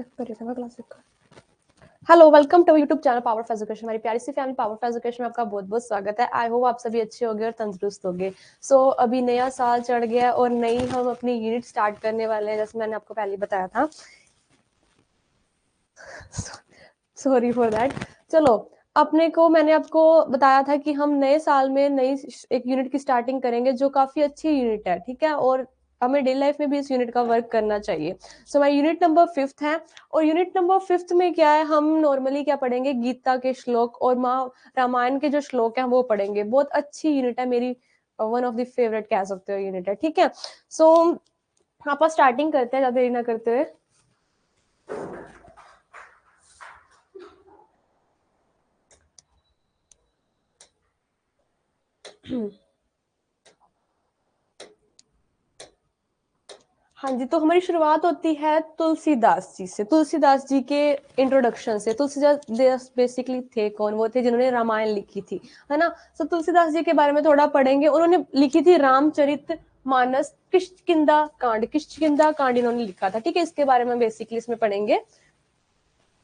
Check करिएगा classic. Hello, welcome to YouTube channel power of education. हमारी प्यारी सी फैमिली पावर ऑफ एजुकेशन में आपका बहुत बहुत स्वागत है। आई होप आप सभी अच्छे होंगे और तंदुरुस्त होंगे। अभी नया साल चढ़ गया और नई हम अपनी यूनिट स्टार्ट करने वाले हैं, जैसे मैंने आपको पहले बताया था। Sorry for that. चलो, मैंने आपको बताया था कि हम नए साल में नई एक यूनिट की स्टार्टिंग करेंगे जो काफी अच्छी यूनिट है, ठीक है, और हमें डेली लाइफ में भी इस यूनिट का वर्क करना चाहिए। हमारी यूनिट नंबर 5th है और यूनिट नंबर 5th में क्या है, हम नॉर्मली क्या पढ़ेंगे, गीता के श्लोक और रामायण के जो श्लोक हैं वो पढ़ेंगे। बहुत अच्छी यूनिट है, मेरी वन ऑफ द फेवरेट कह सकते हो यूनिट है, ठीक है। आप स्टार्टिंग करते हैं, ज्यादा देरी ना करते हुए। हाँ जी, तो हमारी शुरुआत होती है तुलसीदास जी से, तुलसीदास जी के इंट्रोडक्शन से। तुलसीदास बेसिकली थे कौन? वो थे जिन्होंने रामायण लिखी थी, है ना। तुलसीदास जी के बारे में थोड़ा पढ़ेंगे। उन्होंने लिखी थी रामचरित मानस, किष्किंधा कांड इन्होंने लिखा था, ठीक है। इसके बारे में बेसिकली इसमें पढ़ेंगे।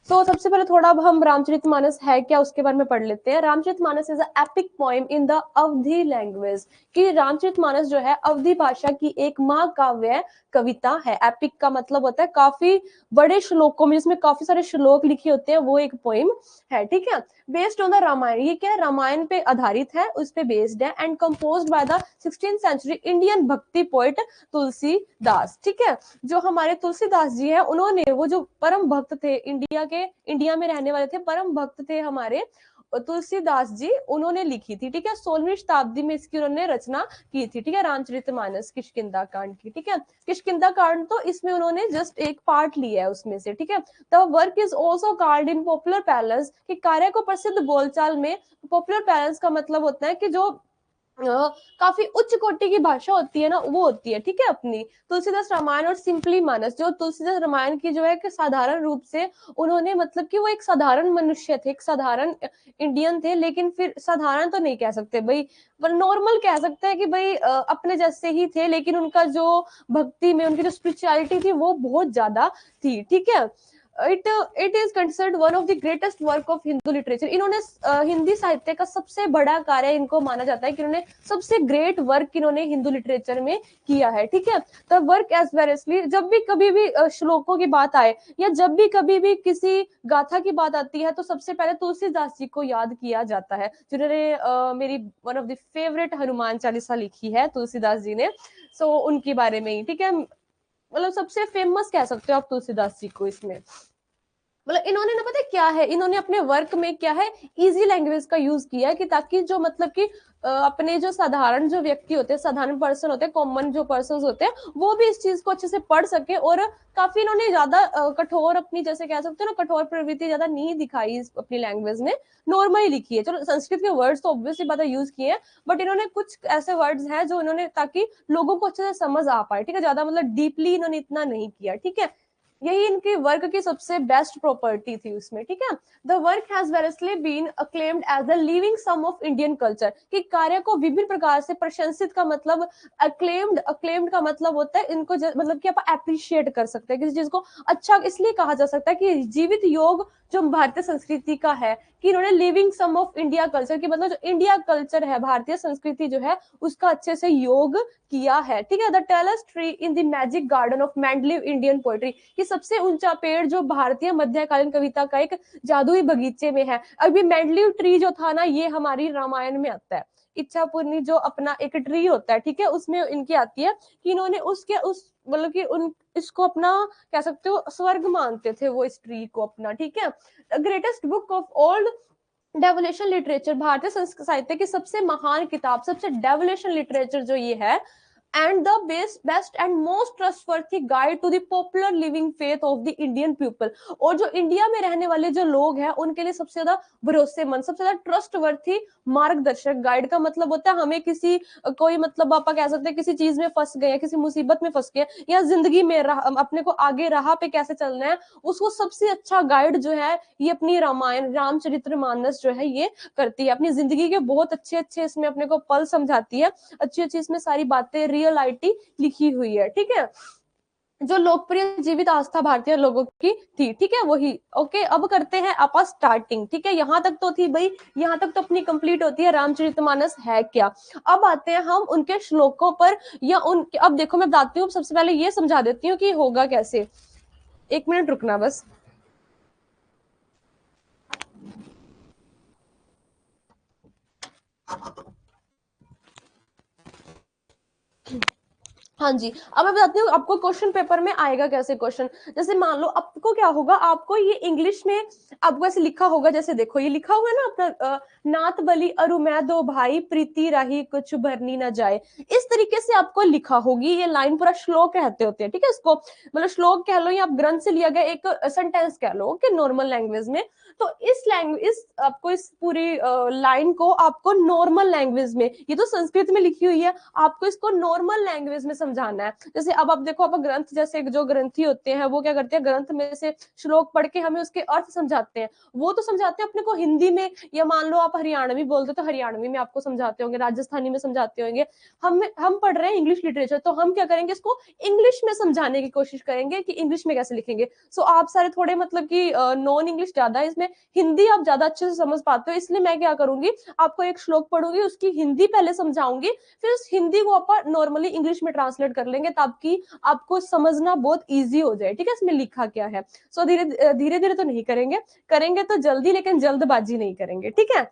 सबसे पहले थोड़ा अब हम रामचरितमानस है क्या उसके बारे में पढ़ लेते हैं। Ramcharitmanas is a epic poem in the Awadhi language, कि रामचरितमानस जो है अवधी भाषा की एक महाकाव्य कविता है। एपिक का मतलब होता है काफी बड़े श्लोकों में, जिसमें काफी सारे श्लोक लिखे होते हैं, वो एक पोएम है, ठीक है। बेस्ड ऑन द रामायण, ये क्या है, रामायण पे आधारित है, उस पे बेस्ड है। And composed by the 16th century Indian bhakti poet Tulsidas, ठीक है। जो हमारे तुलसीदास जी हैं, उन्होंने वो जो परम भक्त थे, इंडिया में रहने वाले थे, परम भक्त थे हमारे तुलसीदास जी, उन्होंने लिखी थी, ठीक है। 16वीं शताब्दी में इसकी उन्होंने रचना की थी, ठीक है, रामचरितमानस किष्किंधा कांड की, ठीक है। किष्किंधा कांड तो इसमें उन्होंने जस्ट एक पार्ट लिया है उसमें से, ठीक है। The work is also called in popular palace, कि कार्य को प्रसिद्ध बोलचाल में, पॉपुलर पैलेस का मतलब होता है कि जो काफी उच्च कोटि की भाषा होती है ना, वो होती है, ठीक है। अपनी तुलसीदास रामायण और सिंपली मानस, जो तुलसीदास रामायण की जो है कि साधारण रूप से उन्होंने, मतलब कि वो एक साधारण मनुष्य थे, एक साधारण इंडियन थे, लेकिन फिर साधारण तो नहीं कह सकते भाई, पर नॉर्मल कह सकते हैं कि भाई अपने जैसे ही थे, लेकिन उनका जो भक्ति में उनकी जो स्पिरिचुअलिटी थी वो बहुत ज्यादा थी, ठीक है। It is considered one of the greatest work of Hindu literature. इन्होंने हिंदी साहित्य का सबसे बड़ा कार्य इनको माना जाता है कि इन्होंने सबसे ग्रेट वर्क इन्होंने हिंदू लिटरेचर में किया है, ठीक है। द वर्क एज वेरियसली, जब भी कभी भी श्लोकों की बात आए या जब भी कभी भी किसी गाथा की बात आती है, तो सबसे पहले तुलसीदास जी को याद किया जाता है, जिन्होंने मेरी one of the favourite Hanuman Chalisa लिखी है तुलसीदास जी ने। उनके बारे में ही, ठीक है, मतलब सबसे फेमस कह सकते हो आप तुलसीदास जी को इसमें। मतलब इन्होंने ना, पता है क्या है, इन्होंने अपने वर्क में क्या है, इजी लैंग्वेज का यूज किया है, कि ताकि जो मतलब कि अपने जो साधारण जो व्यक्ति होते हैं, साधारण पर्सन होते हैं, कॉमन जो पर्सन होते हैं, वो भी इस चीज को अच्छे से पढ़ सके। और काफी इन्होंने ज्यादा कठोर, अपनी जैसे कह सकते हो ना, कठोर प्रवृत्ति ज्यादा नहीं दिखाई इस अपनी लैंग्वेज में, नॉर्मली लिखी है। चलो, संस्कृत के वर्ड्स तो ऑब्वियसली बात है यूज किए हैं, बट इन्होंने कुछ ऐसे वर्ड्स हैं जो इन्होंने, ताकि लोगों को अच्छे से समझ आ पाए, ठीक है, ज्यादा मतलब डीपली इन्होंने इतना नहीं किया, ठीक है। यही इनकी वर्क की सबसे बेस्ट प्रॉपर्टी थी उसमें, ठीक है। The work has variously been acclaimed as the living sum of Indian culture, कि कार्य को विभिन्न प्रकार से प्रशंसित का मतलब, अक्लेम्ड का मतलब होता है इनको मतलब कि आप अप्रिशिएट कर सकते हैं किसी चीज को। अच्छा इसलिए कहा जा सकता है कि जीवित योग जो भारतीय संस्कृति का है, कि इन्होंने living sum of India culture, की मतलब जो इंडिया कल्चर है, भारतीय संस्कृति जो है, उसका अच्छे से योग किया है, ठीक है। The tallest tree in the magic garden of मैंडलिव इंडियन पोएट्री, कि सबसे ऊंचा पेड़ जो भारतीय मध्यकालीन कविता का एक जादुई बगीचे में है। अभी मैंडलिव ट्री जो था ना, ये हमारी रामायण में आता है। इच्छापुरनी जो अपना एक ट्री होता है, ठीक है, उसमें इनकी आती है कि इन्होंने उसके उस मतलब कि उन इसको अपना कह सकते हो स्वर्ग मानते थे वो, इस ट्री को अपना, ठीक है। Greatest book of all devotional literature, भारतीय साहित्य की सबसे महान किताब, सबसे डेवोलेशन लिटरेचर जो ये है, and the best and most trustworthy guide to the popular living faith of the Indian people, और जो इंडिया में रहने वाले जो लोग हैं उनके लिए सबसे ज्यादा भरोसेमंद, सबसे ज्यादा ट्रस्टवर्थी मार्गदर्शक। गाइड का मतलब होता है हमें किसी कोई मतलब आप कह सकते हैं किसी चीज में फंस गए, किसी मुसीबत में फंस गए, या जिंदगी में अपने को आगे राह पे कैसे चलना है, उसको सबसे अच्छा गाइड जो है ये अपनी रामायण रामचरितमानस जो है ये करती है। अपनी जिंदगी के बहुत अच्छे अच्छे इसमें अपने को पल समझाती है, अच्छी अच्छी इसमें सारी बातें रियलिटी लिखी हुई है, ठीक है। जो लोकप्रिय जीवित आस्था भारतीय लोगों की थी, ठीक है वही। ओके, अब करते हैं अपा स्टार्टिंग, ठीक है यहाँ तक तो थी भाई, यहाँ तक तो अपनी कंप्लीट होती है रामचरितमानस है क्या। अब आते हैं हम उनके श्लोकों पर, या उन, अब देखो मैं बताती हूँ, सबसे पहले ये समझा देती हूँ कि होगा कैसे। 1 मिनट रुकना बस। हाँ जी, अब मैं बताती हूँ आपको क्वेश्चन पेपर में आएगा कैसे क्वेश्चन। जैसे मान लो आपको क्या होगा, आपको ये इंग्लिश में आपको ऐसे लिखा होगा, जैसे देखो ये लिखा हुआ है ना अपना, नाथ बलि अरु मैं दो भाई, प्रीति राही कुछ भरनी न जाए। इस तरीके से आपको लिखा होगी ये लाइन, पूरा श्लोक कहते होते हैं, ठीक है इसको, मतलब श्लोक कह लो या आप ग्रंथ से लिया गया एक सेंटेंस कह लो कि नॉर्मल लैंग्वेज में। तो इस लैंग्वेज, इस आपको इस पूरी लाइन को आपको नॉर्मल लैंग्वेज में, ये तो संस्कृत में लिखी हुई है, आपको इसको नॉर्मल लैंग्वेज में समझाना है। जैसे अब आप देखो, आप ग्रंथ, जैसे जो ग्रंथी होते हैं वो क्या करते हैं, ग्रंथ में से श्लोक पढ़ के हमें उसके अर्थ समझाते हैं। वो तो समझाते हैं अपने को हिंदी में, या मान लो आप हरियाणवी बोलते तो हरियाणवी में आपको समझाते होंगे, राजस्थानी में समझाते होंगे। हम पढ़ रहे हैं इंग्लिश लिटरेचर, तो हम क्या करेंगे, इसको इंग्लिश में समझाने की कोशिश करेंगे कि इंग्लिश में कैसे लिखेंगे। सो आप सारे थोड़े मतलब कि नॉन इंग्लिश ज्यादा है इसमें, हिंदी आप ज्यादा अच्छे से समझ पाते हो, इसलिए मैं क्या करूंगी, आपको एक श्लोक पढ़ूंगी, उसकी हिंदी पहले समझाऊंगी, फिर उस हिंदी को आप नॉर्मली इंग्लिश में ट्रांसलेट कर लेंगे, ताकि आपको समझना बहुत इजी हो जाए, ठीक है इसमें लिखा क्या है। सो धीरे धीरे धीरे तो नहीं करेंगे, करेंगे तो जल्दी, लेकिन जल्दबाजी नहीं करेंगे, ठीक है।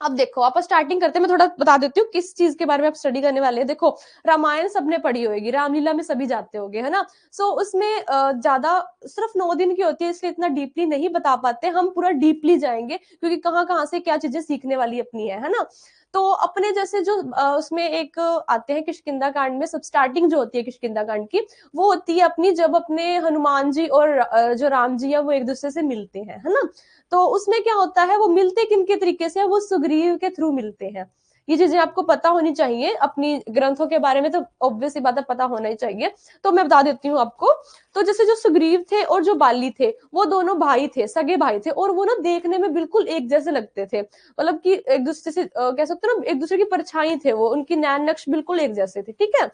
अब देखो आप स्टार्टिंग करते हैं, मैं थोड़ा बता देती हूँ किस चीज के बारे में आप स्टडी करने वाले हैं। देखो रामायण सबने पढ़ी होगी, रामलीला में सभी जाते होंगे, है ना। सो उसमें ज्यादा सिर्फ 9 दिन की होती है, इसलिए इतना डीपली नहीं बता पाते, हम पूरा डीपली जाएंगे, क्योंकि कहाँ कहाँ से क्या चीजें सीखने वाली अपनी है ना। तो अपने जैसे जो उसमें एक आते हैं किष्किंधा कांड में, सब स्टार्टिंग जो होती है किष्किंधा कांड की, वो होती है अपनी, जब अपने हनुमान जी और जो राम जी है वो एक दूसरे से मिलते हैं, है ना। तो उसमें क्या होता है, वो मिलते किन के तरीके से, वो सुग्रीव के थ्रू मिलते हैं। ये चीजें आपको पता होनी चाहिए, अपनी ग्रंथों के बारे में तो ऑब्वियस ही बात है, पता होना ही चाहिए। तो मैं बता देती हूँ आपको। तो जैसे जो सुग्रीव थे और जो बाली थे, वो दोनों भाई थे, सगे भाई थे, और वो ना देखने में बिल्कुल एक जैसे लगते थे, मतलब कि एक दूसरे से कह सकते हो ना, एक दूसरे की परछाई थे वो, उनकी नैन नक्श बिल्कुल एक जैसे थे, ठीक है।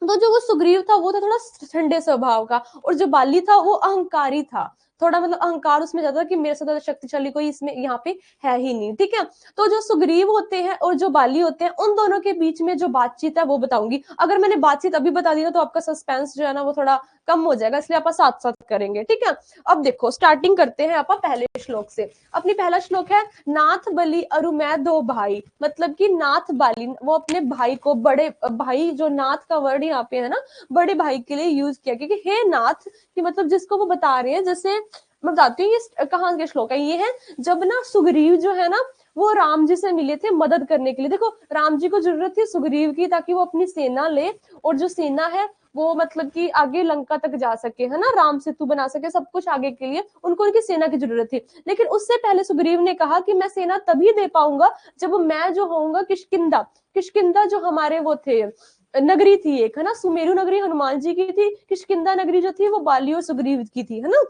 तो जो वो सुग्रीव था वो था थोड़ा ठंडे स्वभाव का, और जो बाली था वो अहंकारी था, थोड़ा मतलब अहंकार उसमें ज्यादा, कि मेरे से ज्यादा शक्तिशाली कोई इसमें यहाँ पे है ही नहीं, ठीक है। तो जो सुग्रीव होते हैं और जो बाली होते हैं, उन दोनों के बीच में जो बातचीत है वो बताऊंगी। अगर मैंने बातचीत अभी बता दी ना, तो आपका सस्पेंस जो है ना वो थोड़ा कम हो जाएगा, इसलिए आप साथ साथ करेंगे, ठीक है। अब देखो स्टार्टिंग करते हैं आप पहले श्लोक से। अपनी पहला श्लोक है, नाथ बलि अरु मैं दो भाई, मतलब कि नाथ बाली वो अपने भाई को, बड़े भाई, जो नाथ का वर्ड यहाँ पे है ना, बड़े भाई के लिए यूज किया, क्योंकि हे नाथ, कि मतलब जिसको वो बता रहे हैं, जैसे मैं बताती हूँ ये कहाँ के श्लोक है, ये है जब ना सुग्रीव जो है ना, वो राम जी से मिले थे मदद करने के लिए। देखो राम जी को जरूरत थी सुग्रीव की, ताकि वो अपनी सेना ले, और जो सेना है वो मतलब कि आगे लंका तक जा सके, है ना, राम सेतु बना सके, सब कुछ आगे के लिए उनको उनकी सेना की जरूरत थी। लेकिन उससे पहले सुग्रीव ने कहा कि मैं सेना तभी दे पाऊंगा जब मैं जो होऊंगा किष्किंधा, किष्किंधा जो हमारे वो थे, नगरी थी एक, है ना, सुमेरु नगरी हनुमान जी की थी, किष्किंधा नगरी जो थी वो बाली और सुग्रीव की थी, है ना।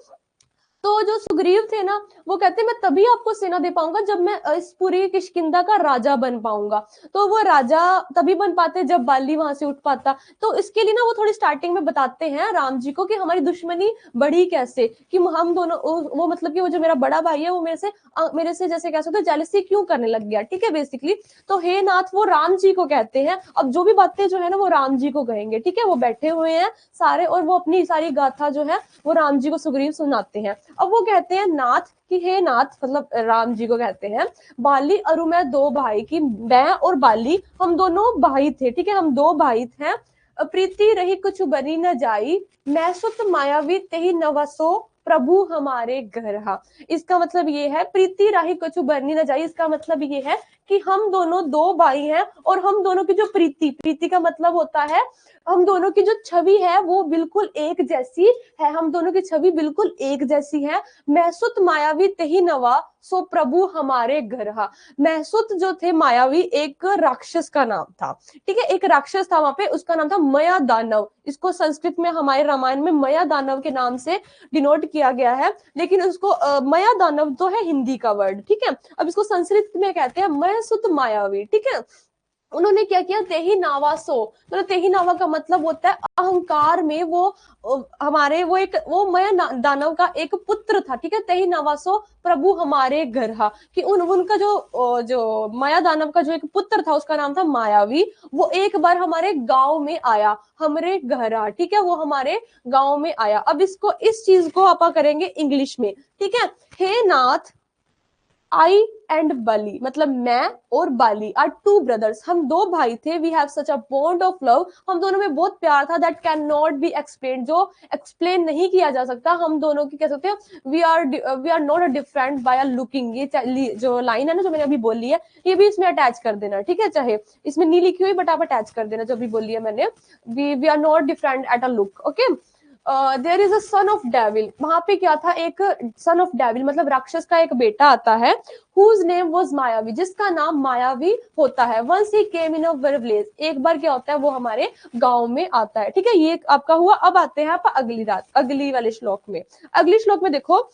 तो जो सुग्रीव थे ना, वो कहते मैं तभी आपको सेना दे पाऊंगा जब मैं इस पूरी किष्किंधा का राजा बन पाऊंगा। तो वो राजा तभी बन पाते जब बाली वहां से उठ पाता। तो इसके लिए ना वो थोड़ी स्टार्टिंग में बताते हैं राम जी को कि हमारी दुश्मनी बढ़ी कैसे, कि हम दोनों, वो मतलब कि वो जो मेरा बड़ा भाई है वो मेरे से जैसे कह सकते जेलसी क्यों करने लग गया, ठीक है बेसिकली। तो हे नाथ वो राम जी को कहते हैं। अब जो भी बातें जो है ना वो राम जी को कहेंगे, ठीक है, वो बैठे हुए हैं सारे, और वो अपनी सारी गाथा जो है वो राम जी को सुग्रीव सुनाते हैं। अब वो कहते हैं नाथ, कि हे नाथ, मतलब राम जी को कहते हैं, बाली अरु मैं दो भाई, की मैं और बाली हम दोनों भाई थे, ठीक है, हम दो भाई थे। प्रीति रही कुछ बनी न जाई, मैं सुत मायावी तेहि नवसो प्रभु हमारे घर। इसका मतलब ये है, प्रीति राही कुछ बरनी न जाई, इसका मतलब ये है कि हम दोनों दो भाई हैं, और हम दोनों की जो प्रीति, प्रीति का मतलब होता है हम दोनों की जो छवि है वो बिल्कुल एक जैसी है, हम दोनों की छवि बिल्कुल एक जैसी है। महसुत मायावी तेहि नवा, सो प्रभु हमारे घर। महसुत जो थे मायावी, एक राक्षस का नाम था, ठीक है, एक राक्षस था वहां पे, उसका नाम था मया दानव। इसको संस्कृत में हमारे रामायण में मया दानव के नाम से डिनोट किया गया है, लेकिन उसको मया दानव तो है हिंदी का वर्ड, ठीक है। अब इसको संस्कृत में कहते हैं महसुत मायावी, ठीक है। उन्होंने क्या किया, तेही नावा सो, मतलब तेही नावा का मतलब होता है अहंकार में वो हमारे वो मय दानव का एक पुत्र था, ठीक है। तेही नावा सो प्रभु हमारे घर हा, कि उनका जो माया दानव का जो एक पुत्र था उसका नाम था मायावी, वो एक बार हमारे गांव में आया, हमारे घर आ, ठीक है, वो हमारे गांव में आया। अब इस चीज को आप करेंगे इंग्लिश में, ठीक है। हे नाथ, आई एंड बाली, मतलब मैं और बाली आर टू ब्रदर्स, हम दो भाई थे। We have such a bond of love, हम दोनों में बहुत प्यार था। That can not be explain, जो एक्सप्लेन नहीं किया जा सकता। हम दोनों की कह सकते हैं we are not different by looking. ये जो लाइन है ना जो मैंने अभी बोली है, ये भी इसमें अटैच कर देना, ठीक है। चाहे इसमें नहीं लिखी हुई बट आप अटैच कर देना जो भी बोली है मैंने, we are not different at a look, okay. There is a son of devil, वहां पे क्या था, एक सन ऑफ डेविल मतलब राक्षस का एक बेटा आता है, whose name was मायावी, जिसका नाम मायावी होता है। once he came in a village, एक बार क्या होता है वो हमारे गांव में आता है, ठीक है। ये आपका हुआ। अब आते हैं आप अगली वाले श्लोक में। अगली श्लोक में देखो,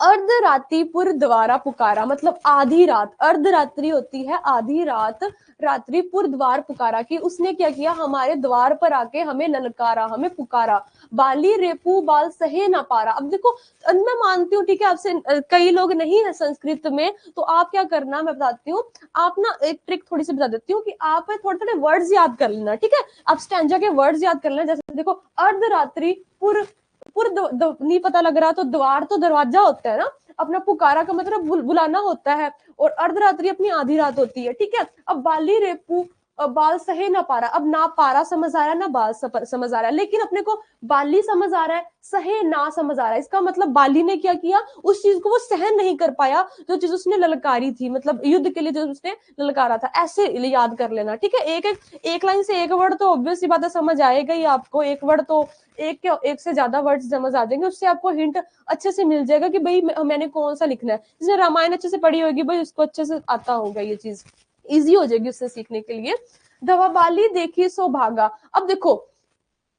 अर्धरात्रिपुर द्वारा पुकारा, मतलब आधी रात, अर्धरात्रि होती है आधी रात, रात्रिपुर द्वार पुकारा, कि उसने क्या किया, हमारे द्वार पर आके हमें ललकारा, हमें पुकारा। बाली रेपू बाल सहे ना पारा। अब देखो, मैं मानती हूँ, ठीक है, आपसे कई लोग नहीं है संस्कृत में, तो आप क्या करना मैं बताती हूँ। आप ना एक ट्रिक थोड़ी सी बता देती हूँ, कि आप थोड़े थोड़े वर्ड्स याद कर लेना, ठीक है। आप स्टैंजा के वर्ड्स याद कर लेना। जैसे देखो, अर्धरात्रि पुर, नहीं पता लग रहा तो द्वार तो दरवाजा होता है ना, अपना पुकारा का मतलब बुलाना होता है, और अर्धरात्रि अपनी आधी रात होती है, ठीक है। अब बाली रेपू बाल सहे ना पारा, अब ना पारा समझ आ रहा है ना बाल समझ आ रहा है, लेकिन अपने को बाली समझ आ रहा है, सहे ना समझ आ रहा है। इसका मतलब बाली ने क्या किया, उस चीज को वो सहन नहीं कर पाया जो चीज उसने ललकारी थी, मतलब युद्ध के लिए जो उसने ललकारा था। ऐसे याद कर लेना, ठीक है। एक लाइन से एक वर्ड तो ऑब्वियस बात है समझ आएगा ही आपको, एक वर्ड तो एक से ज्यादा वर्ड समझ आ जाएंगे, उससे आपको हिंट अच्छे से मिल जाएगा कि भाई मैंने कौन सा लिखना है। जिसने रामायण अच्छे से पढ़ी होगी भाई उसको अच्छे से आता होगा, ये चीज इजी हो जाएगी उससे सीखने के लिए। धवा बाली देखी सो भागा, अब देखो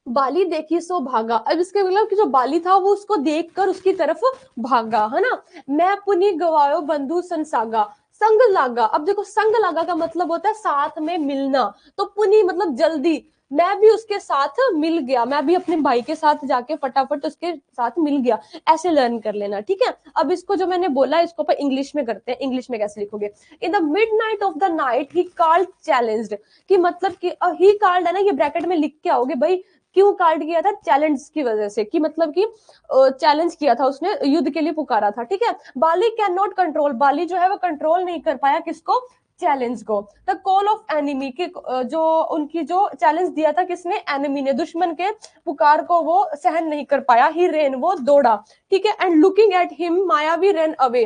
बाली देखी सो भागा, अब इसके मतलब कि जो बाली था वो उसको देखकर उसकी तरफ भागा, है ना। मैं पुनि गवायो बंधु संसागा, संग लागा, अब देखो संग लागा का मतलब होता है साथ में मिलना, तो पुनि मतलब जल्दी, मैं भी उसके साथ मिल गया, मैं भी अपने भाई के साथ जाके फटाफट उसके साथ मिल गया, ऐसे लर्न कर लेना, ठीक है। अब इसको जो मैंने बोला इसको पर इंग्लिश में करते हैं। इंग्लिश में कैसे लिखोगे, in the mid night of the night he called challenged, कि मतलब कि ही कॉल्ड है ना, ये ब्रैकेट में लिख के आओगे भाई, क्यों कार्ड किया था, चैलेंज की वजह से, कि मतलब कि चैलेंज किया था उसने, युद्ध के लिए पुकारा था, ठीक है। बाली कैन नॉट कंट्रोल, बाली जो है वो कंट्रोल नहीं कर पाया किसको, चैलेंज को। द कॉल ऑफ एनिमी के जो उनकी जो चैलेंज दिया था किसने, एनिमी ने, दुश्मन के पुकार को वो सहन नहीं कर पाया। ही रेन, वो दौड़ा, ठीक है। एंड लुकिंग एट हिम मायावी रेन अवे,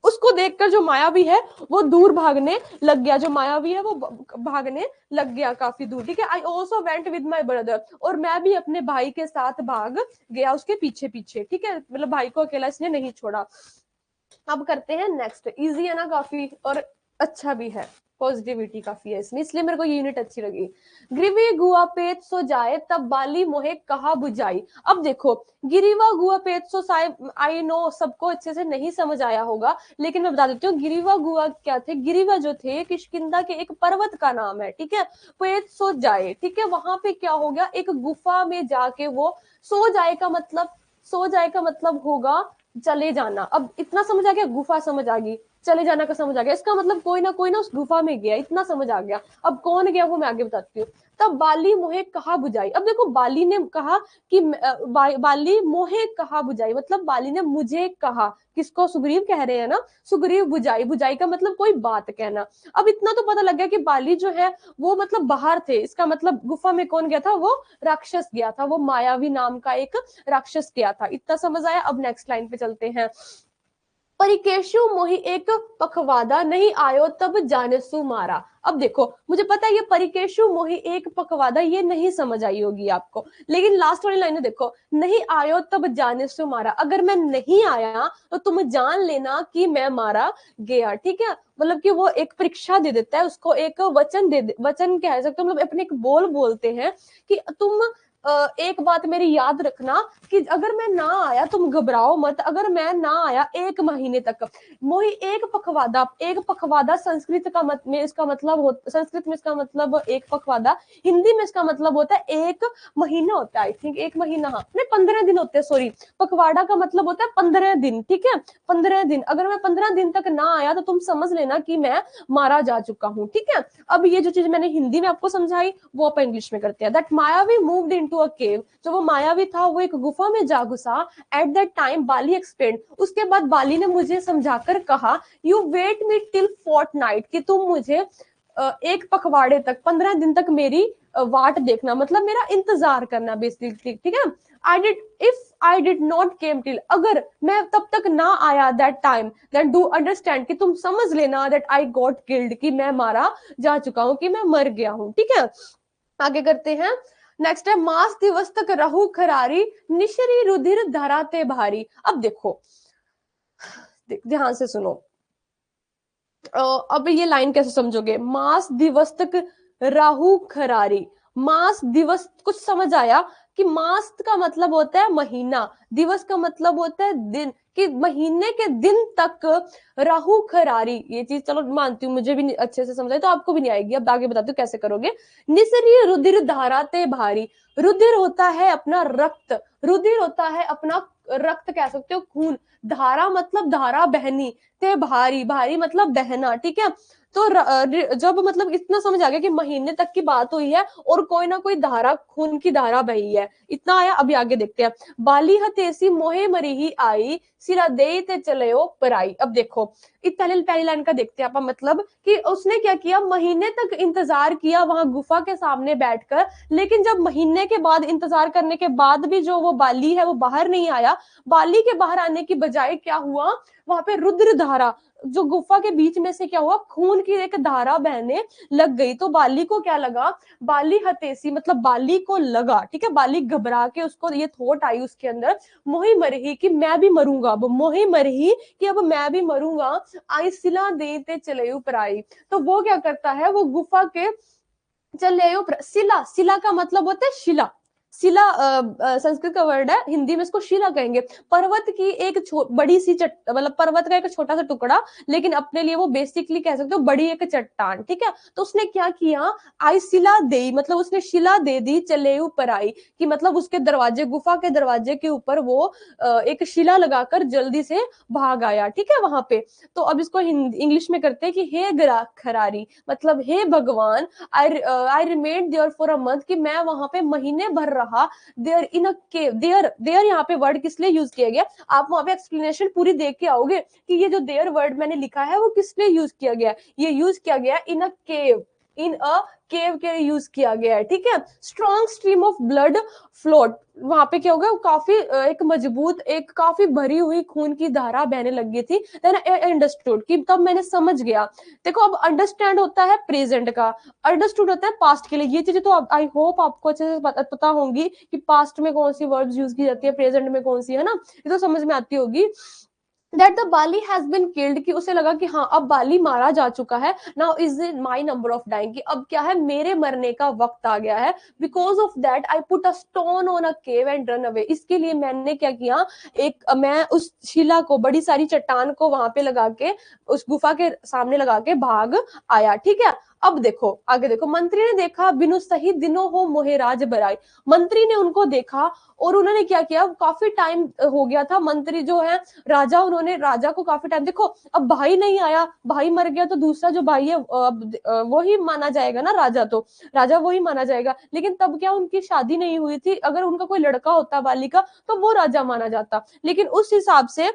उसको देखकर जो मायावी है वो दूर भागने लग गया, जो मायावी है वो भागने लग गया काफी दूर, ठीक है। I also went with my brother, और मैं भी अपने भाई के साथ भाग गया उसके पीछे पीछे, ठीक है, मतलब भाई को अकेला इसने नहीं छोड़ा। अब करते हैं नेक्स्ट, इजी है ना काफी, और अच्छा भी है, पॉजिटिविटी काफी है इसमें, इसलिए मेरे को ये यूनिट अच्छी लगी। गिरिवे गुआ पेट सो जाए तब बाली मोहे कहा बुझाई, अब देखो गिरिवा गुआ पेट सो साहेब, आई नो सबको अच्छे से नहीं समझ आया होगा, लेकिन मैं बता देती हूँ गिरिवा गुआ क्या थे। गिरिवा जो थे किष्किंधा के एक पर्वत का नाम है, ठीक है। पेट सो जाए, ठीक है, वहां पे क्या हो गया, एक गुफा में जाके वो सो जाए का मतलब, सो जाए का मतलब होगा चले जाना। अब इतना समझ आ गया, गुफा समझ आ गई, चले जाना का समझ आ गया, इसका मतलब कोई ना उस गुफा में गया, इतना समझ आ गया। अब कौन गया वो मैं आगे बताती हूँ। तब बाली मोहे कहा बुझाई, अब देखो बाली ने कहा कि बाली मोहे कहा बुझाई, मतलब बाली ने मुझे कहा, किसको, सुग्रीव कह रहे हैं ना, सुग्रीव बुझाई, बुझाई का मतलब कोई बात कहना। अब इतना तो पता लग गया कि बाली जो है वो मतलब बाहर थे, इसका मतलब गुफा में कौन गया था, वो राक्षस गया था, वो मायावी नाम का एक राक्षस गया था, इतना समझ आया। अब नेक्स्ट लाइन पे चलते हैं। परिकेशु मोहि एक पखवादा, नहीं आयो तब जानेसु मारा, अब देखो मुझे पता है ये परिकेशु मोहि एक पखवादा ये नहीं समझ आई होगी आपको, लेकिन लास्ट वाली लाइन देखो, नहीं आयो तब जानेसु मारा, अगर मैं नहीं आया तो तुम जान लेना कि मैं मारा गया, ठीक है। मतलब कि वो एक परीक्षा दे देता है उसको, एक वचन कह सकते हो, मतलब अपने एक बोलते हैं कि तुम एक बात मेरी याद रखना कि अगर मैं ना आया तुम घबराओ मत, अगर मैं ना आया 1 महीने तक, मोही एक पखवादा संस्कृत का में इसका मतलब हो, संस्कृत में इसका मतलब एक पखवादा, हिंदी में इसका मतलब होता है 1 महीना होता है, आई थिंक 1 महीना, हाँ नहीं 15 दिन होते हैं, सॉरी, पखवाड़ा का मतलब होता है 15 दिन, ठीक है 15 दिन, अगर मैं 15 दिन तक ना आया तो तुम समझ लेना कि मैं मारा जा चुका हूँ, ठीक है। अब ये जो चीज मैंने हिंदी में आपको समझाई वो अपन इंग्लिश में करते हैं। दैट मायावी मूव्ड इनटू अ केव, जो वो मायावी था वो एक गुफा में जा घुसा। At that time Bali explain, उसके बाद बाली ने मुझे समझाकर कहा, you wait me till fortnight, कि तुम मुझे एक पखवाड़े तक 15 दिन तक मेरी वाट देखना, मतलब मेरा इंतजार करना बेसिकली, ठीक है। I did if I did not came till, अगर मैं तब तक ना आया that time, then do understand, कि तुम समझ लेना दैट आई गॉट किल्ड, कि मैं मारा जा चुका हूं, कि मैं मर गया हूं, ठीक है। आगे करते हैं। नेक्स्ट है, मास दिवस तक रहू खरारी, निशरी रुधिर धराते भारी। अब देखो ध्यान से सुनो, अब ये लाइन कैसे समझोगे, मास दिवस तक राहु खरारी, मास दिवस कुछ समझ आया कि मास का मतलब होता है महीना, दिवस का मतलब होता है दिन, कि महीने के दिन तक राहु खरारी, ये चीज चलो मानती हूँ, मुझे भी अच्छे से समझाई तो आपको भी नहीं आएगी, अब आगे बताती हूँ कैसे करोगे। निसरी रुधिर धाराते भारी, रुधिर होता है अपना रक्त, रुधिर होता है अपना रक्त कह सकते हो, खून, धारा मतलब धारा बहनी, ते भारी, भारी मतलब बहना, ठीक है। तो जब मतलब इतना समझ आ गया कि महीने तक की बात हुई है और कोई ना कोई धारा, खून की धारा बही है, इतना आया। अभी आगे देखते हैं। बाली हतेसी मोहे मरी ही आई, सिरा दे ते चले हो पराई। अब देखो पहली लाइन का देखते हैं आप, मतलब कि उसने क्या किया, महीने तक इंतजार किया वहां गुफा के सामने बैठकर, लेकिन जब महीने के बाद इंतजार करने के बाद भी जो वो बाली है वो बाहर नहीं आया, बाली के बाहर आने की बजाय क्या हुआ, वहां पे रुद्र धारा, जो गुफा के बीच में से क्या हुआ, खून की एक धारा बहने लग गई। तो बाली को क्या लगा, बाली हतेसी मतलब बाली को लगा, ठीक है, बाली घबरा के उसको ये थॉट आई उसके अंदर, मोही मरही, कि मैं भी मरूंगा, अब मोही मरही कि अब मैं भी मरूंगा, आई सिला देते चले ऊपर आई। तो वो क्या करता है, वो गुफा के चले सिला, सिला का मतलब होता है शिला, शिला संस्कृत का वर्ड है, हिंदी में इसको शिला कहेंगे। पर्वत की एक बड़ी सी मतलब पर्वत का एक छोटा सा टुकड़ा, लेकिन अपने लिए वो बेसिकली कह सकते हो बड़ी एक चट्टान, ठीक है। तो उसने क्या किया, आई शिला दे, मतलब उसने शिला दे दी, चले ऊपर आई, कि मतलब उसके दरवाजे, गुफा के दरवाजे के ऊपर वो एक शिला लगाकर जल्दी से भाग आया, ठीक है वहां पे। तो अब इसको इंग्लिश में करते हैं कि हे ग्रा खरारी, मतलब हे भगवान, I remain there for a month, कि मैं वहां पे महीने भर रहा। There in a cave, there there यहाँ पे वर्ड किस लिए यूज किया गया, आप वहां पे एक्सप्लेनेशन पूरी देख के आओगे कि ये जो देयर वर्ड मैंने लिखा है वो किस लिए यूज किया गया, ये यूज किया गया इन अ केव, इन अ केव के लिए यूज किया गया है, ठीक है। Strong stream of blood float, वहां पे क्या होगा, काफी एक मजबूत, एक काफी भरी हुई खून की धारा बहने लगी थी। देन आई अंडरस्टूड, कि तब मैंने समझ गया। देखो अब अंडरस्टैंड होता है प्रेजेंट का, अंडरस्टूड होता है पास्ट के लिए, ये चीजें तो आई होप आपको अच्छे से पता होंगी कि पास्ट में कौन सी वर्ड्स यूज की जाती है, प्रेजेंट में कौन सी, है ना, ये तो समझ में आती होगी। That the Bali has been killed, कि उसे लगा कि हाँ अब बाली मारा जा चुका है। Now is it my number of dying, कि अब क्या है, मेरे मरने का वक्त आ गया है। Because of that I put a stone on a cave and run away, इसके लिए मैंने क्या किया, मैं उस शिला को, बड़ी सारी चट्टान को वहां पे लगा के, उस गुफा के सामने लगा के भाग आया, ठीक है। अब देखो आगे देखो, मंत्री ने देखा बिनु सही दिनों हो मोहेराज बराई, मंत्री ने उनको देखा और उन्होंने क्या किया, काफी टाइम हो गया था, मंत्री जो है राजा, उन्होंने राजा को काफी टाइम, देखो अब भाई नहीं आया, भाई मर गया तो दूसरा जो भाई है वो ही माना जाएगा ना, राजा तो राजा वो ही माना जाएगा। लेकिन तब क्या उनकी शादी नहीं हुई थी, अगर उनका कोई लड़का होता बालिका तो वो राजा माना जाता। लेकिन उस हिसाब से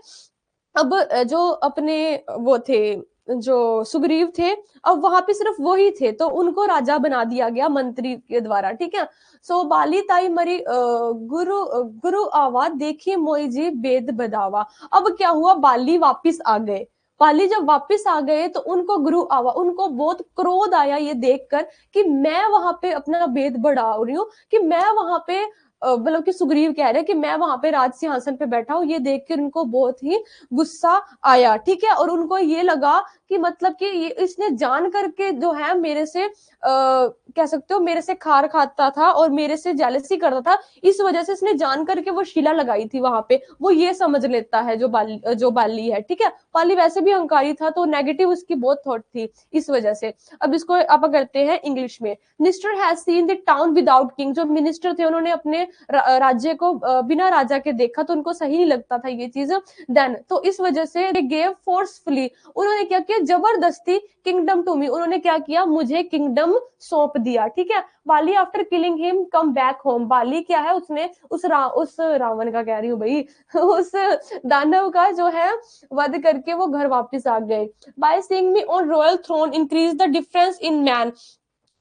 अब जो अपने वो थे, जो सुग्रीव थे, अब वहां पे सिर्फ वो ही थे, तो उनको राजा बना दिया गया मंत्री के द्वारा, ठीक है। सो बाली ताई मरी गुरु आवा, देखिए मोई जी वेद बदावा। अब क्या हुआ, बाली वापिस आ गए, बाली जब वापिस आ गए तो उनको गुरु आवा, उनको बहुत क्रोध आया ये देखकर कि मैं वहां पे अपना वेद बढ़ा रही हूँ, कि मैं वहां पे मतलब कि सुग्रीव कह रहे हैं कि मैं वहां पे राज सिंहासन पे बैठा हूँ, ये देख कर उनको बहुत ही गुस्सा आया, ठीक है। और उनको ये लगा कि मतलब कि ये इसने जान करके जो है मेरे से कह सकते हो मेरे से खार खाता था और मेरे से जेलसी करता था, इस वजह से इसने जान करके वो शिला लगाई थी वहां पे, वो ये समझ लेता है जो बाली है, ठीक है। बाली वैसे भी अहंकारी था, तो नेगेटिव उसकी बहुत थॉट थी इस वजह से। अब इसको आप करते हैं इंग्लिश में। Minister has seen the town without king, जो मिनिस्टर थे उन्होंने अपने राज्य को बिना राजा के देखा, तो उनको सही नहीं लगता था ये चीज। देन तो इस वजह से दे गेव फोर्सफुली, उन्होंने क्या किया, जबरदस्ती किंगडम टू मी, उन्होंने क्या किया, मुझे किंगडम सौंप दिया, ठीक है। Bali after killing him come back home, Bali क्या है, उसने उस रावण का कह रही हूँ भाई उस दानव का जो है वध करके वो घर वापस आ गए। By seeing me on royal throne increase the difference in man,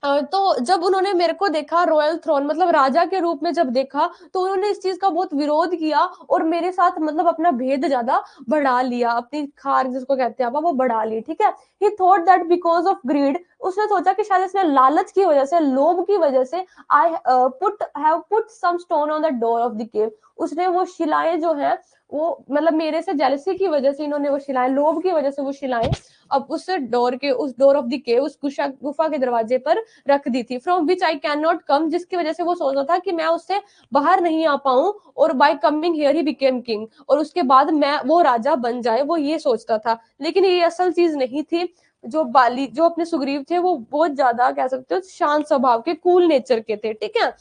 तो जब उन्होंने मेरे को देखा रॉयल थ्रोन मतलब राजा के रूप में जब देखा, तो उन्होंने इस चीज का बहुत विरोध किया और मेरे साथ मतलब अपना भेद ज्यादा बढ़ा लिया, अपनी खार जिसको कहते हैं आप, वो बढ़ा ली, ठीक है। He thought that because of greed, उसने सोचा कि शायद इसने लालच की वजह से, लोभ की वजह से, I put some stone on the door of the cave, उसने वो शिलाएं जो है वो मतलब मेरे से जेलसी की वजह से इन्होंने वो शिलाएं, लोभ की वजह से वो शिलाएं अब उस डोर ऑफ द केव, उस गुफा के दरवाजे पर रख दी थी। From which I can not come, जिसकी वजह से वो सोच रहा था कि मैं उससे बाहर नहीं आ पाऊं, और bye coming here he became king, और उसके बाद मैं वो राजा बन जाए, वो ये सोचता था। लेकिन ये असल चीज नहीं थी। जो बाली जो अपने सुग्रीव थे वो बहुत ज्यादा कह सकते हो शांत स्वभाव के, कूल नेचर के थे, ठीक है।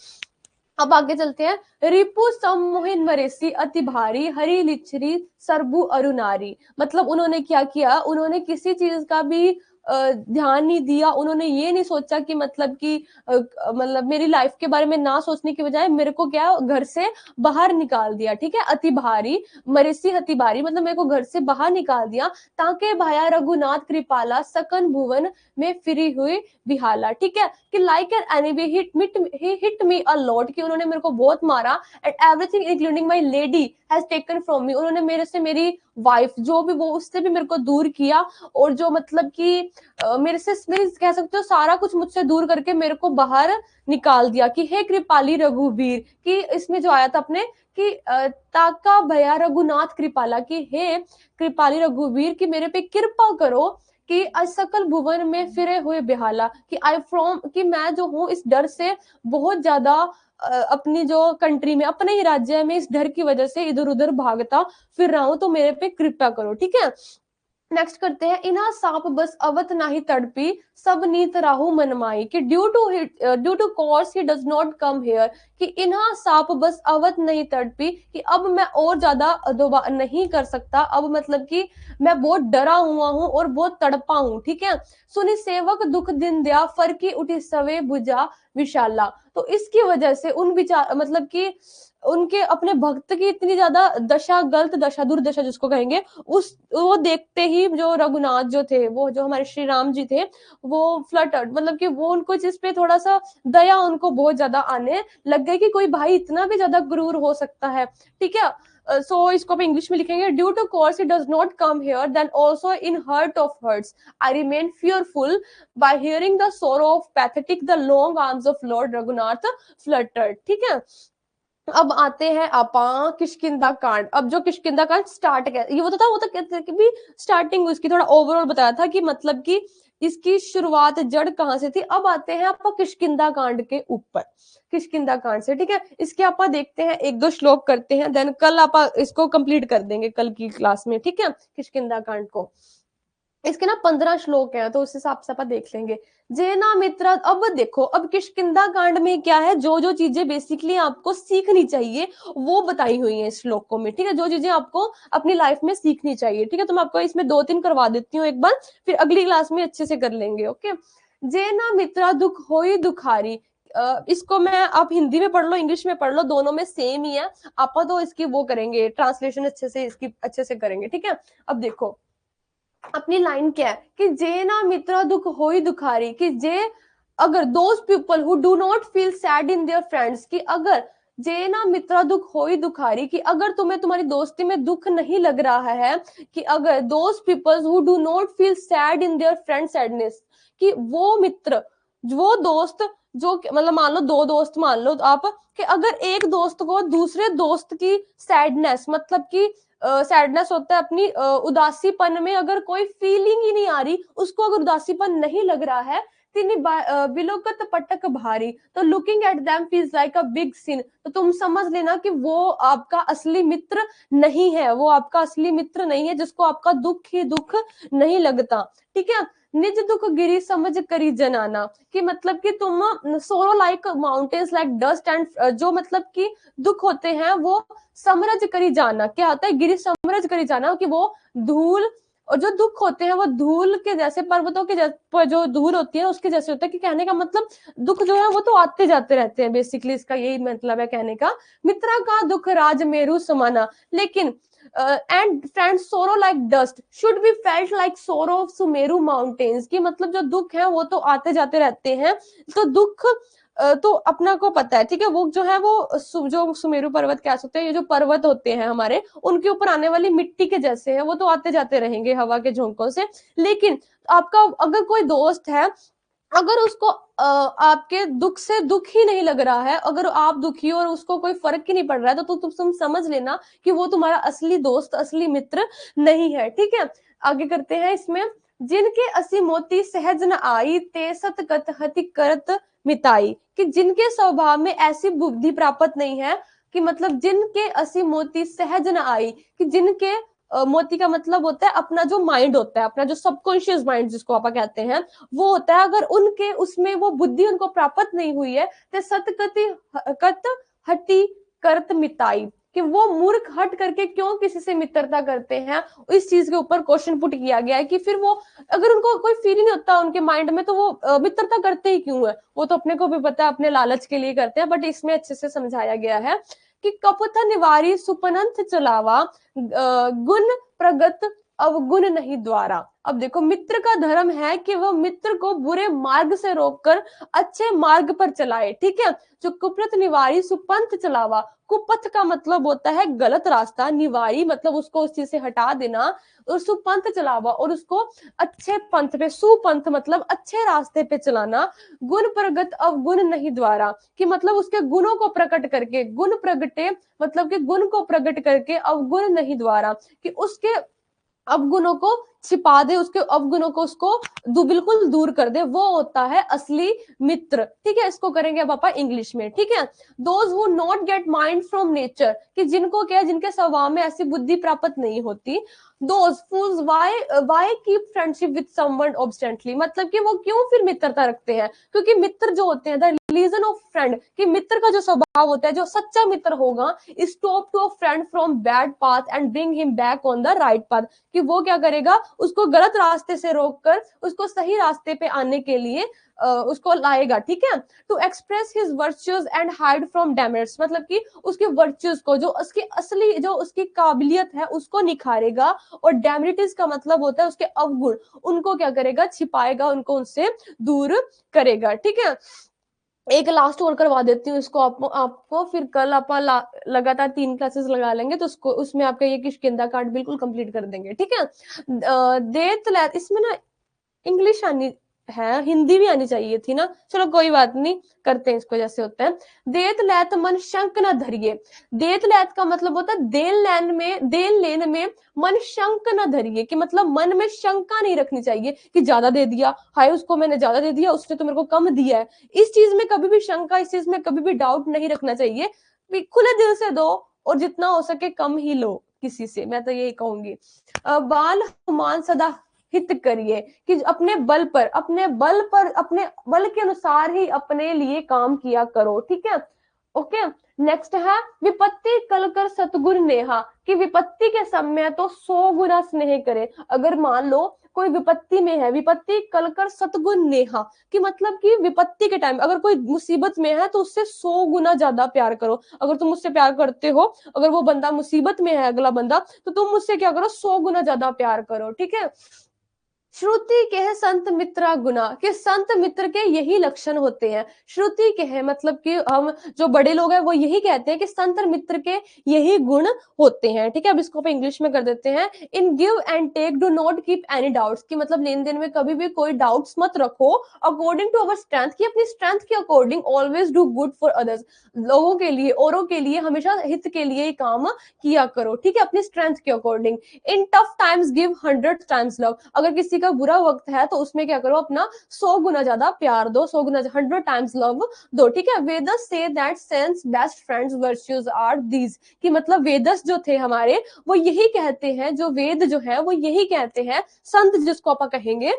अब आगे चलते हैं। रिपु सम्मोहिन मरेसी अति भारी हरी लिच्छरी सरबु अरुनारी, मतलब उन्होंने क्या किया, उन्होंने किसी चीज का भी ध्यान नहीं दिया, उन्होंने ये नहीं सोचा कि मतलब कि मतलब मेरी लाइफ के बारे में ना सोचने की बजाय मेरे को क्या घर से बाहर निकाल दिया, ठीक है। अति भारी मरेसी हति भारी मतलब मेरे को घर से बाहर निकाल दिया, ताके भाया रघुनाथ कृपाला सकन भुवन में फिरी हुई बिहाला, ठीक है। कि like an enemy he hit me a lot, कि उन्होंने मेरे को बहुत मारा, and everything including my lady has taken from me, उन्होंने मेरे से मेरी वाइफ जो भी वो उससे भी मेरे को दूर किया, और जो मतलब कि मेरे से मेरी कह सकते हो सारा कुछ मुझसे दूर करके मेरे को बाहर निकाल दिया। कि हे कृपाली रघुवीर, कि इसमें जो आया था अपने कि ताका भया रघुनाथ कृपाला, कि हे कृपाली रघुवीर की मेरे पे कृपा करो, कि असकल भुवन में फिरे हुए बेहाला, कि आई फ्रॉम कि मैं जो हूँ इस डर से बहुत ज्यादा अपनी जो कंट्री में अपने ही राज्य में इस डर की वजह से इधर उधर भागता फिर रहा हूं, तो मेरे पे कृपा करो, ठीक है। नेक्स्ट करते हैं। इना साप बस अवत नाही तड़पी सब नीत राहु मनमाई, कि due to course he does not come here, कि इन्हा साप बस अवत नहीं तड़पी, कि अब मैं और ज्यादा दोबारा नहीं कर सकता, अब मतलब कि मैं बहुत डरा हुआ हूँ और बहुत तड़पा हूँ, ठीक है। सुनी सेवक दुख दिन दिया फरकी उठी सवे बुझा विशाला, तो इसकी वजह से उन विचार मतलब कि उनके अपने भक्त की इतनी ज्यादा दशा, गलत दशा, दुर्दशा जिसको कहेंगे, उस वो देखते ही जो रघुनाथ जो थे, वो जो हमारे श्री राम जी थे, वो फ्लटर्ड मतलब कि वो उनको जिस पे थोड़ा सा दया उनको बहुत ज्यादा आने लग गई, कि कोई भाई इतना भी ज्यादा क्रूर हो सकता है, ठीक है। सो इसको आप इंग्लिश में लिखेंगे। Due to course it does not come here then also in heart of hearts I remain fearful by hearing the sorrow of pathetic the long arms of lord Raghunath fluttered, ठीक है। अब आते हैं आपा किष्किंधा कांड। अब जो किष्किंधा कांड स्टार्ट ये वो तो कहते हैं कि भी स्टार्टिंग उसकी थोड़ा ओवरऑल बताया था कि मतलब कि इसकी शुरुआत जड़ कहाँ से थी। अब आते हैं आपा किष्किंधा कांड के ऊपर, किष्किंधा कांड से, ठीक है। इसके आपा देखते हैं, एक दो श्लोक करते हैं, देन कल आपा इसको कंप्लीट कर देंगे कल की क्लास में, ठीक है, किष्किंधा कांड को। इसके ना 15 श्लोक हैं, तो उस हिसाब से आप देख लेंगे। जेना मित्र, अब देखो, अब किष्किंधा कांड में क्या है, जो जो चीजें बेसिकली आपको सीखनी चाहिए वो बताई हुई है इस श्लोकों में, ठीक है। जो चीजें आपको अपनी लाइफ में सीखनी चाहिए, ठीक है। तो मैं आपको इसमें 2-3 करवा देती हूँ एक बार, फिर अगली क्लास में अच्छे से कर लेंगे, ओके। जेना मित्रा दुख होई दुखारी, इसको मैं आप हिंदी में पढ़ लो, इंग्लिश में पढ़ लो, दोनों में सेम ही है। आप तो इसकी वो करेंगे, ट्रांसलेशन अच्छे से इसकी अच्छे से करेंगे, ठीक है। अब देखो अपनी लाइन क्या है, कि जे ना मित्र दुख होई दुखारी, कि जे अगर those people who do not feel sad in their friends, कि अगर जे ना मित्र दुख होई दुखारी, कि अगर तुम्हें तुम्हारी दोस्ती में दुख नहीं लग रहा है, कि अगर those people who do not feel sad in their friend sadness, कि वो मित्र, वो दोस्त जो मतलब मान लो 2 दोस्त मान लो आप, कि अगर एक दोस्त को दूसरे दोस्त की सैडनेस मतलब कि सैडनेस होता है अपनी उदासीपन में, अगर कोई फीलिंग ही नहीं आ रही, उसको अगर उदासीपन नहीं लग रहा है, तिनी बिलोकत पटक भारी, तो looking at them feels like a big sin. तो तुम समझ लेना कि वो आपका असली मित्र नहीं है, वो आपका असली मित्र नहीं है, जिसको आपका दुख ही दुख नहीं लगता, ठीक है। निज दुख गिरी समझ करी जनाना, कि मतलब कि तुम सोरो like mountains like dust and, जो मतलब कि दुख होते हैं वो समरज करी जाना, क्या होता है गिरी समरज करी जाना, कि वो धूल, और जो दुख होते हैं वो धूल के जैसे, पर्वतों के जैसे जो धूल होती है उसके जैसे होता है, कि कहने का मतलब दुख जो है वो तो आते जाते रहते हैं, बेसिकली इसका यही मतलब है कहने का। मित्रा का दुख राज मेरु समाना, लेकिन एंड फ्रेंड सोरो like dust should be felt like सोरो ऑफ सुमेरु माउंटेन्स, की मतलब जो दुख है वो तो आते जाते रहते हैं, तो दुख तो अपना को पता है, ठीक है, वो जो है वो जो सुमेरु पर्वत कह सकते हैं, ये जो पर्वत होते हैं हमारे, उनके ऊपर आने वाली मिट्टी के जैसे है, वो तो आते जाते रहेंगे हवा के झोंकों से। लेकिन आपका अगर कोई दोस्त है, अगर उसको आपके दुख से दुख ही नहीं लग रहा है, अगर आप दुखी हो और उसको कोई फर्क ही नहीं पड़ रहा है, तो तुम समझ लेना कि वो तुम्हारा असली दोस्त, असली मित्र नहीं है, ठीक है। आगे करते हैं इसमें, जिनके असी मोती सहज न आई, ते सत कत हति करत मिताई, कि जिनके स्वभाव में ऐसी बुद्धि प्राप्त नहीं है, कि मतलब जिनके असी मोती सहज न आई, कि जिनके मोती का मतलब होता है अपना जो माइंड होता है, अपना जो सबकॉन्शियस माइंड जिसको आप कहते हैं, वो होता है, अगर उनके उसमें वो बुद्धि उनको प्राप्त नहीं हुई है, तो सतकति कत हति करत मिताई, कि वो मूर्ख हट करके क्यों किसी से मित्रता करते हैं, इस चीज के ऊपर क्वेश्चन पुट किया गया है, कि फिर वो अगर उनको कोई फील ही नहीं होता उनके माइंड में, तो वो मित्रता करते ही क्यों है, वो तो अपने को भी पता है अपने लालच के लिए करते हैं, बट इसमें अच्छे से समझाया गया है कि कपथ निवारी सुपनंथ चलावा, गुण प्रगत अवगुण नहीं द्वारा। अब देखो, मित्र का धर्म है कि वह मित्र को बुरे मार्ग से रोककर अच्छे मार्ग पर चलाए, ठीक है। जो कुपथ निवारी सुपंथ चलावा, कुपथ का मतलब होता है गलत रास्ता, निवारी मतलब उसको उस चीज से हटा देना, और सुपंथ चलावा और उसको अच्छे पंथ पे, सुपंथ मतलब अच्छे रास्ते पे चलाना, गुण प्रगत अवगुण नहीं द्वारा, कि मतलब उसके गुणों को प्रकट करके, गुण प्रगटे मतलब कि गुण को प्रकट करके, अवगुण नहीं द्वारा, कि उसके अवगुणों को छिपा दे, उसके अवगुणों को उसको बिल्कुल दूर कर दे, वो होता है असली मित्र, ठीक है। इसको करेंगे अब पापा इंग्लिश में, ठीक है। Those who not gate mind from nature, कि जिनको क्या, जिनके स्वभाव में ऐसी बुद्धि प्राप्त नहीं होती। Those fools why keep friendship with someone obstinately, मतलब कि वो क्यों फिर मित्रता रखते हैं, क्योंकि मित्र जो होते हैं, द रिलीजन ऑफ फ्रेंड, कि मित्र का जो स्वभाव होता है, जो सच्चा मित्र होगा, stop to a friend from bad path and bring him back on the right path, कि वो क्या करेगा, उसको गलत रास्ते से रोककर उसको सही रास्ते पे आने के लिए उसको लाएगा, ठीक है। To express his virtues and hide from damage, मतलब कि उसके वर्च्यूज को, जो उसकी असली जो उसकी काबिलियत है उसको निखारेगा, और डैमेरिटीज का मतलब होता है उसके अवगुण, उनको क्या करेगा, छिपाएगा, उनको उनसे दूर करेगा, ठीक है। एक लास्ट और करवा देती हूँ इसको आपको फिर कल आप लगातार 3 क्लासेस लगा लेंगे, तो उसको उसमें आपका ये किष्किंधा कार्ड बिल्कुल कंप्लीट कर देंगे, ठीक है। देत इसमें ना इंग्लिश आनी है, हिंदी भी आनी चाहिए थी ना, चलो कोई बात नहीं, करते हैं इसको जैसे होता है। देत लैत मन शंक न धरिए, देत लैत का मतलब होता है देन लेन में मन शंक न धरिए, कि मतलब मन में शंका नहीं रखनी चाहिए कि ज्यादा दे दिया, हाय उसको मैंने ज्यादा दे दिया, उसने तो मेरे को कम दिया है, इस चीज में कभी भी शंका, इस चीज में कभी भी डाउट नहीं रखना चाहिए, खुले दिल से दो, और जितना हो सके कम ही लो किसी से, मैं तो यही कहूंगी। बाल हुमान सदा हित करिए, कि अपने बल पर अपने बल के अनुसार ही अपने लिए काम किया करो, ठीक है। ओके, नेक्स्ट है विपत्ति कल कर सतगुर नेहा, कि विपत्ति के समय तो 100 गुना स्नेह करे, अगर मान लो कोई विपत्ति में है, विपत्ति कल कर सतगुण नेहा, कि मतलब कि विपत्ति के टाइम अगर कोई मुसीबत में है तो उससे 100 गुना ज्यादा प्यार करो, अगर तुम उससे प्यार करते हो, अगर वो बंदा मुसीबत में है अगला बंदा, तो तुम मुझसे क्या करो, 100 गुना ज्यादा प्यार करो, ठीक है। श्रुति के है संत मित्रा गुना, कि संत मित्र के यही लक्षण होते हैं, श्रुति के है मतलब कि हम जो बड़े लोग हैं वो यही कहते हैं कि संत मित्र के यही गुण होते हैं, ठीक है। अब इसको अपन इंग्लिश में कर देते हैं। In give and take do not keep any doubts, कि मतलब लेन देन में कभी भी कोई डाउट्स मत रखो, अकॉर्डिंग टू अवर स्ट्रेंथ, की अपनी स्ट्रेंथ के according always do good for others, लोगों के लिए, औरों के लिए हमेशा हित के लिए ही काम किया करो, ठीक है, अपनी स्ट्रेंथ के अकॉर्डिंग। इन tough times give 100 times love, अगर किसी का बुरा वक्त है तो उसमें क्या करो, अपना 100 गुना ज्यादा प्यार दो, 100 गुना 100 टाइम्स लव दो, ठीक है। वेदस से that sense best friends virtues are these, कि मतलब वेदस जो थे हमारे, वो यही कहते हैं, जो वेद जो है वो यही कहते हैं, संत जिसको आप कहेंगे,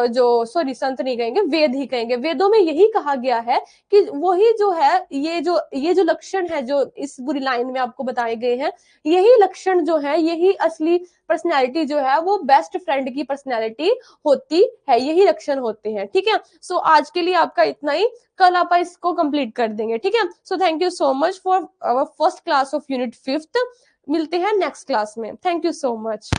जो सॉरी संत नहीं कहेंगे, वेद ही कहेंगे, वेदों में यही कहा गया है कि वही जो है, ये जो लक्षण है जो इस बुरी लाइन में आपको बताए गए हैं, यही लक्षण जो है, यही असली पर्सनैलिटी जो है वो बेस्ट फ्रेंड की पर्सनैलिटी होती है, यही लक्षण होते हैं, ठीक है। सो आज के लिए आपका इतना ही, कल आप इसको कंप्लीट कर देंगे, ठीक है। So thank you so much for our first class of unit 5th। मिलते हैं नेक्स्ट क्लास में। Thank you so much.